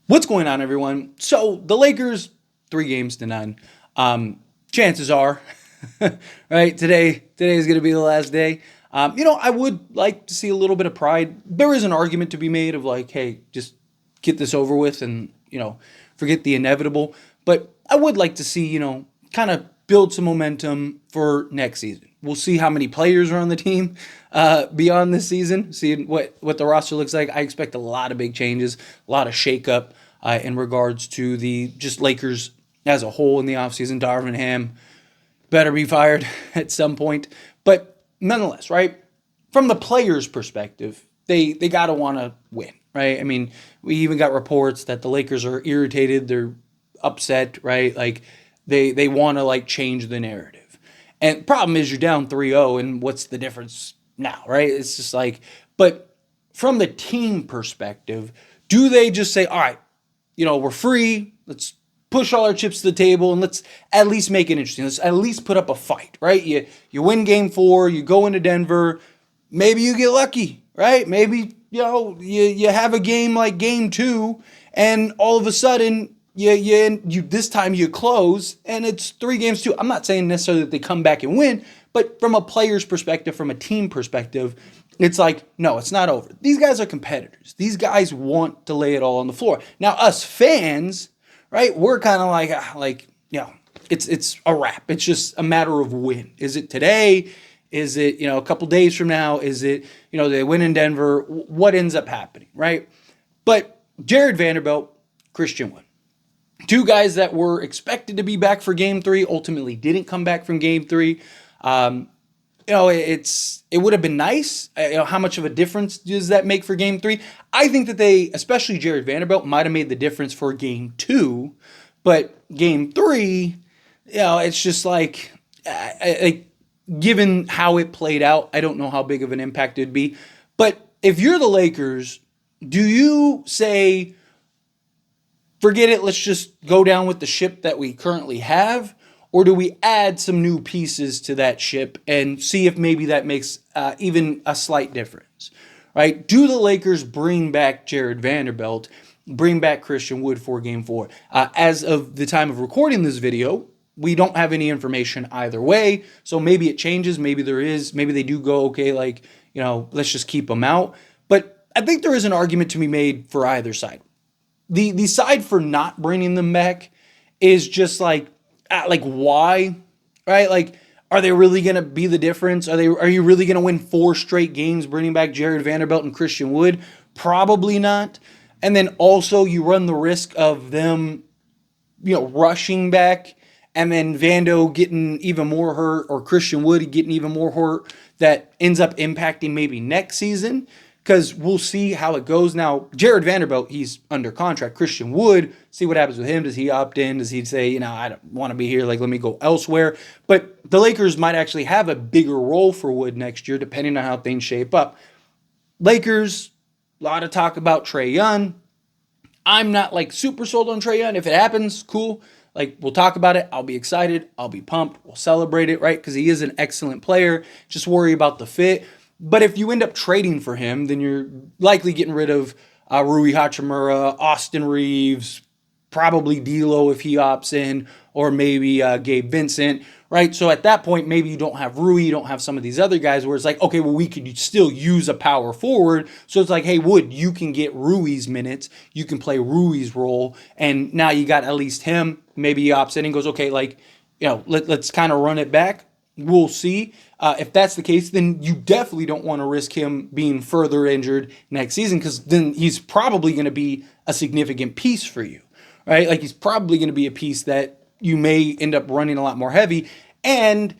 What's going on, everyone? So the Lakers, 3 games to none. Chances are, right? Today is going to be the last day. I would like to see a little bit of pride. There is an argument to be made of like, hey, just get this over with and forget the inevitable. But I would like to see kind of build some momentum for next season. We'll see how many players are on the team beyond this season, see what the roster looks like. I expect a lot of big changes, a lot of shakeup in regards to the just Lakers as a whole in the offseason. Darvin Ham better be fired at some point. But nonetheless, right, from the players' perspective, they got to want to win, right? I mean, we even got reports that the Lakers are irritated, they're upset, right? Like they want to like change the narrative. And problem is you're down 3-0, and what's the difference now, right? It's just like, but from the team perspective, do they just say, all right, we're free, let's push all our chips to the table and let's at least make it interesting. Let's at least put up a fight, right? You win game 4, you go into Denver, maybe you get lucky, right? Maybe, you have a game like game 2 and all of a sudden you this time you close and it's 3 games to. I'm not saying necessarily that they come back and win, but from a player's perspective, from a team perspective, it's like, no, it's not over. These guys are competitors. These guys want to lay it all on the floor. Now, us fans, right, we're kind of like, it's a wrap. It's just a matter of when. Is it today? Is it, a couple days from now? Is it, they win in Denver? What ends up happening, right? But Jared Vanderbilt, Christian Wood. 2 guys that were expected to be back for game 3 ultimately didn't come back from game 3. It would have been nice. How much of a difference does that make for game 3? I think that they, especially Jared Vanderbilt, might have made the difference for game 2, but game 3, it's just like, given how it played out, I don't know how big of an impact it'd be. But if you're the Lakers, do you say, forget it, let's just go down with the ship that we currently have? Or do we add some new pieces to that ship and see if maybe that makes even a slight difference, right? Do the Lakers bring back Jared Vanderbilt, bring back Christian Wood for game 4? As of the time of recording this video, we don't have any information either way. So maybe it changes, maybe there is, maybe they do go, okay, let's just keep them out. But I think there is an argument to be made for either side. The side for not bringing them back is just like why, right? Like, are they really going to be the difference? Are you really going to win 4 straight games bringing back Jared Vanderbilt and Christian Wood? Probably not. And then also you run the risk of them, rushing back and then Vando getting even more hurt or Christian Wood getting even more hurt that ends up impacting maybe next season. Because we'll see how it goes. Now, Jared Vanderbilt, he's under contract. Christian Wood, see what happens with him. Does he opt in? Does he say, I don't want to be here, let me go elsewhere? But the Lakers might actually have a bigger role for Wood next year, depending on how things shape up. Lakers, a lot of talk about Trae Young. I'm not super sold on Trae Young. If it happens, cool. We'll talk about it. I'll be excited. I'll be pumped. We'll celebrate it, right? Because he is an excellent player. Just worry about the fit. But if you end up trading for him, then you're likely getting rid of Rui Hachimura, Austin Reeves, probably D'Lo if he opts in, or maybe Gabe Vincent, right? So at that point, maybe you don't have Rui, you don't have some of these other guys where it's like, okay, well, we could still use a power forward. So it's like, hey, Wood, you can get Rui's minutes, you can play Rui's role, and now you got at least him. Maybe he opts in and goes, okay, let's kind of run it back. We'll see. If that's the case, then you definitely don't want to risk him being further injured next season because then he's probably going to be a significant piece for you, right? He's probably going to be a piece that you may end up running a lot more heavy, and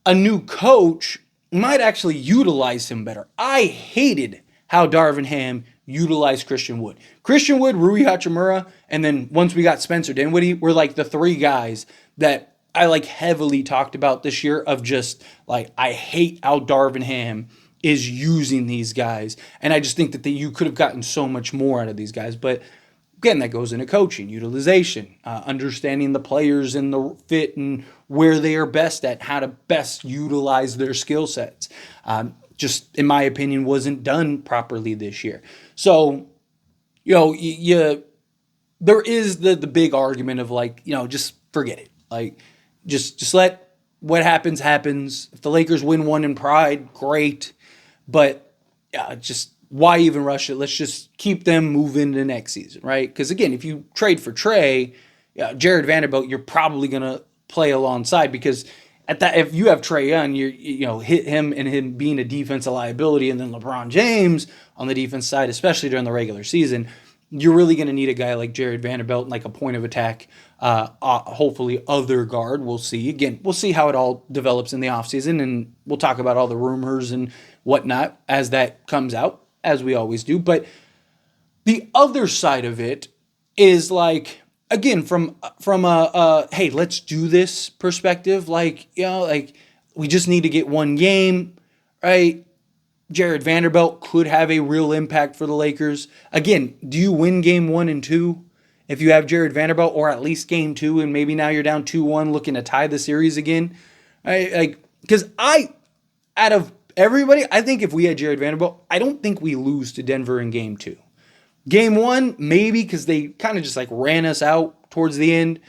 a new coach might actually utilize him better. I hated how Darvin Ham utilized Christian Wood. Christian Wood, Rui Hachimura, and then once we got Spencer Dinwiddie, we're the 3 guys that I heavily talked about this year of just I hate how Darvin Ham is using these guys. And I just think that you could have gotten so much more out of these guys. But again, that goes into coaching, utilization, understanding the players and the fit and where they are best at, how to best utilize their skill sets. Just, in my opinion, wasn't done properly this year. So, you there is the big argument of like, just forget it. Like, just let what happens happens. If the Lakers win one in pride, great. But yeah, just why even rush it? Let's just keep them moving to next season, right? Because again, if you trade for Trey, Jared Vanderbilt, you're probably gonna play alongside because at that if you have Trey Young, hit him and him being a defensive liability, and then LeBron James on the defense side, especially during the regular season, you're really going to need a guy like Jared Vanderbilt, like a point of attack, hopefully other guard. We'll see. Again, we'll see how it all develops in the offseason, and we'll talk about all the rumors and whatnot as that comes out, as we always do. But the other side of it is like, again, from a hey, let's do this perspective, like, we just need to get one game, right? Jared Vanderbilt could have a real impact for the Lakers. Again, do you win game 1 and 2 if you have Jared Vanderbilt, or at least game 2, and maybe now you're down 2-1 looking to tie the series again? Because out of everybody, I think if we had Jared Vanderbilt, I don't think we lose to Denver in game 2. Game 1, maybe, because they kind of just like ran us out towards the end.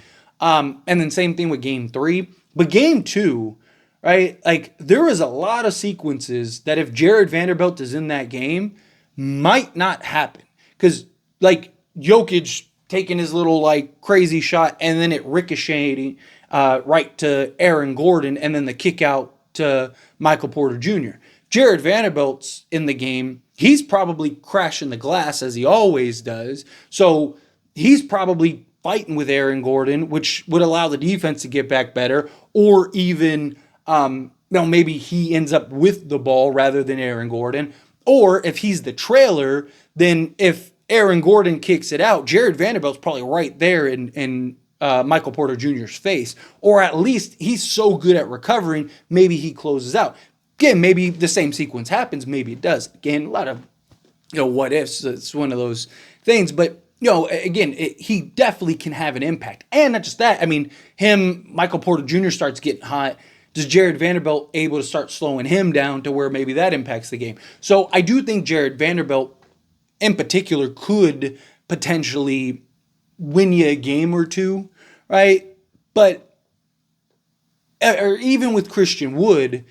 And then same thing with game 3. But game 2, right? Like, there was a lot of sequences that if Jared Vanderbilt is in that game, might not happen. Because, like, Jokic taking his little, like, crazy shot, and then it ricocheting right to Aaron Gordon, and then the kick out to Michael Porter Jr. Jared Vanderbilt's in the game. He's probably crashing the glass, as he always does. So he's probably fighting with Aaron Gordon, which would allow the defense to get back better, or even maybe he ends up with the ball rather than Aaron Gordon. Or if he's the trailer, then if Aaron Gordon kicks it out, Jared Vanderbilt's probably right there in Michael Porter Jr.'s face. Or at least he's so good at recovering, maybe he closes out. Again, maybe the same sequence happens, maybe it does. Again, a lot of what ifs. It's one of those things. But again, he definitely can have an impact. And not just that, I mean, Michael Porter Jr. starts getting hot. Does Jared Vanderbilt able to start slowing him down to where maybe that impacts the game? So I do think Jared Vanderbilt in particular could potentially win you a game or two, right? But or even with Christian Wood,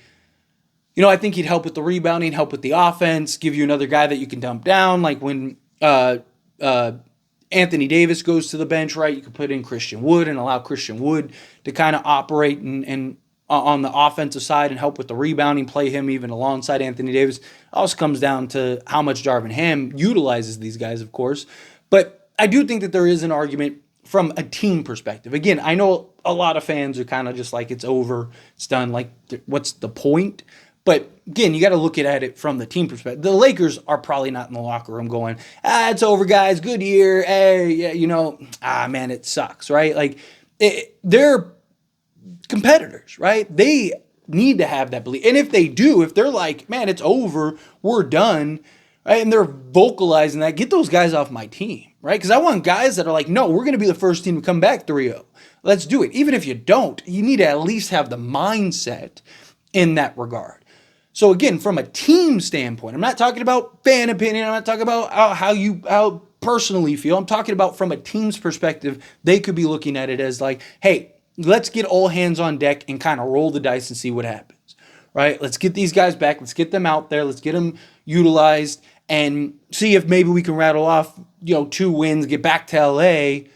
I think he'd help with the rebounding, help with the offense, give you another guy that you can dump down. Like when Anthony Davis goes to the bench, right? You could put in Christian Wood and allow Christian Wood to kind of operate and on the offensive side and help with the rebounding, play him even alongside Anthony Davis. It also comes down to how much Darvin Ham utilizes these guys, of course. But I do think that there is an argument from a team perspective. Again, I know a lot of fans are kind of just like, it's over, it's done. Like, what's the point? But again, you got to look at it from the team perspective. The Lakers are probably not in the locker room going, it's over, guys, good year. Hey, yeah, man, it sucks, right? Like, they're competitors, right? They need to have that belief. And if they do, if they're like, man, it's over, we're done, right? And they're vocalizing that, get those guys off my team, right? Because I want guys that are like, no, we're going to be the first team to come back 3-0. Let's do it. Even if you don't, you need to at least have the mindset in that regard. So again, from a team standpoint, I'm not talking about fan opinion. I'm not talking about how personally feel. I'm talking about from a team's perspective, they could be looking at it as like, hey, let's get all hands on deck and kind of roll the dice and see what happens, right? Let's get these guys back. Let's get them out there. Let's get them utilized and see if maybe we can rattle off, 2 wins, get back to LA.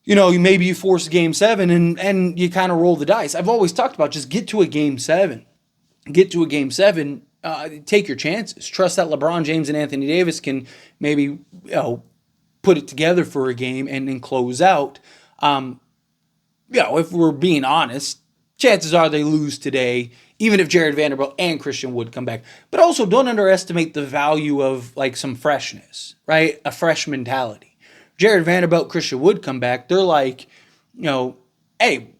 Maybe you force game 7 and you kind of roll the dice. I've always talked about just get to a game 7. Get to a game 7, take your chances. Trust that LeBron James and Anthony Davis can maybe put it together for a game and then close out. If we're being honest, chances are they lose today, even if Jared Vanderbilt and Christian Wood come back. But also don't underestimate the value of like some freshness, right? A fresh mentality. Jared Vanderbilt, Christian Wood come back. They're like, hey,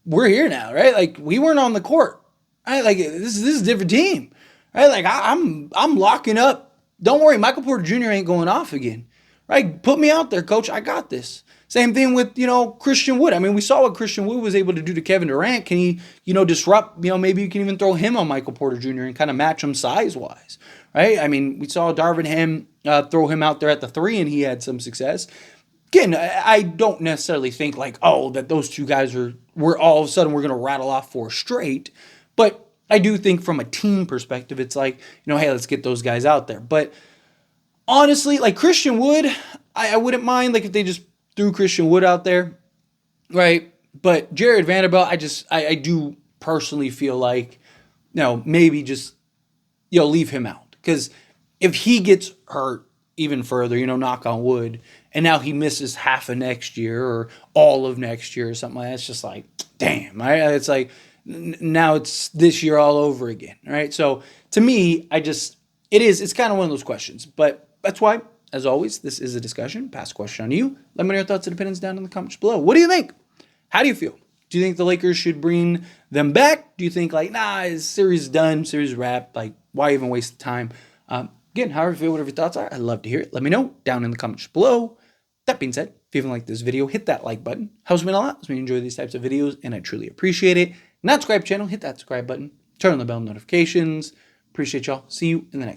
we're here now, right? Like we weren't on the court. Right, like this is a different team, right? Like I'm locking up. Don't worry, Michael Porter Jr. ain't going off again, right? Put me out there, coach. I got this. Same thing with Christian Wood. I mean, we saw what Christian Wood was able to do to Kevin Durant. Can he disrupt? Maybe you can even throw him on Michael Porter Jr. and kind of match him size wise, right? I mean, we saw Darvin Ham throw him out there at the 3, and he had some success. again, I don't necessarily think like, oh, that those two guys we're all of a sudden we're going to rattle off 4 straight. But I do think from a team perspective, it's like, hey, let's get those guys out there. But honestly, like Christian Wood, I wouldn't mind like if they just threw Christian Wood out there, right? But Jared Vanderbilt, I do personally feel like, maybe just, leave him out. Because if he gets hurt even further, knock on wood, and now he misses half of next year or all of next year or something like that, it's just like, damn, right? It's like, now it's this year all over again, right? So to me, it's kind of one of those questions. But that's why, as always, this is a discussion. Pass a question on you. Let me know your thoughts and opinions down in the comments below. What do you think? How do you feel? Do you think the Lakers should bring them back? Do you think like, nah, this series is done, series wrapped, like why even waste the time? Again, however you feel, whatever your thoughts are, I'd love to hear it. Let me know down in the comments below. That being said, if you even like this video, hit that like button. Helps me a lot. Helps me enjoy these types of videos, and I truly appreciate it. Not subscribe to the channel, hit that subscribe button. Turn on the bell notifications. Appreciate y'all. See you in the next one.